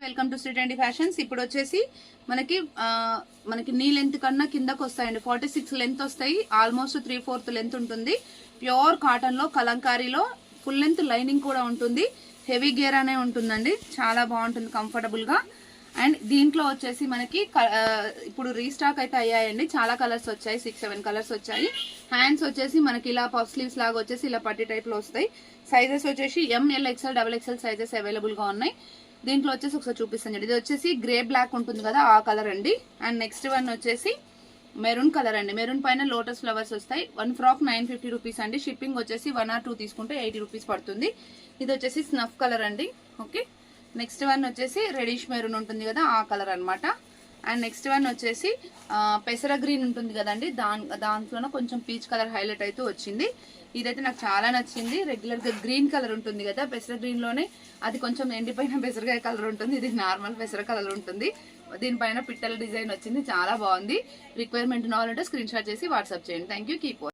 Welcome to Shri trendy fashions. ఇప్పుడు వచ్చేసి మనకి నీ లెంత్ కన్నా కిందకు వస్తాయండి. 46 లెంత్ వస్తాయి. ఆల్మోస్ట్ 3/4 లెంత్ ఉంటుంది. ప్యూర్ కాటన్ లో కలంకారీలో ఫుల్ లెంత్ లైనింగ్ కూడా ఉంటుంది. హెవీ గేర్ అనే ఉంటుందండి. చాలా బాగుంటుంది కంఫర్టబుల్ గా. అండ్ దీంట్లో వచ్చేసి మనకి ఇప్పుడు రీస్టాక్ అయితే అయ్యాయండి. చాలా కలర్స్ వచ్చాయి, 6-7 కలర్స్ వచ్చాయి. హ్యాండ్స్ వచ్చేసి మనకి ఇలా పఫ్ స్లీవ్స్ లాగా వచ్చేసి ఇలా పట్టి టైప్ లో వస్తాయి. సైజెస్ వచ్చేసి ML XL XXL sizes available గా ఉన్నాయి. దీంట్లో వచ్చేసి ఒకసారి చూపిస్తాను. ఇది వచ్చేసి గ్రే బ్లాక్ ఉంటుంది కదా, ఆ కలర్ అండి. అండ్ నెక్స్ట్ వన్ వచ్చేసి మెరూన్ కలర్ అండి. మెరూన్ పైన లోటస్ ఫ్లవర్స్ వస్తాయి. 1 ఫ్రాక్ 950 రూపీస్ అండి. షిప్పింగ్ వచ్చేసి 1 or 2 తీసుకుంటే 80 రూపీస్ పడుతుంది. ఇది వచ్చేసి స్నఫ్ కలర్ అండి. ఓకే, నెక్స్ట్ వన్ వచ్చేసి రెడిష్ మెరూన్ ఉంటుంది కదా, ఆ కలర్ అనమాట. అండ్ నెక్స్ట్ వన్ వచ్చేసి పెసర గ్రీన్ ఉంటుంది కదండి, దాంట్లోనే కొంచెం పీచ్ కలర్ హైలైట్ అయితే వచ్చింది. ఇదైతే నాకు చాలా నచ్చింది. రెగ్యులర్ గా గ్రీన్ కలర్ ఉంటుంది కదా, పెసర గ్రీన్ లోనే అది కొంచెం ఎండిపోయిన పెసరకాయ కలర్ ఉంటుంది. ఇది నార్మల్ పెసర కలర్ ఉంటుంది. దీనిపైన పిట్టల డిజైన్ వచ్చింది, చాలా బాగుంది. రిక్వైర్మెంట్ కావాలంటే స్క్రీన్ షాట్ చేసి వాట్సాప్ చేయండి. Thank you. కీప్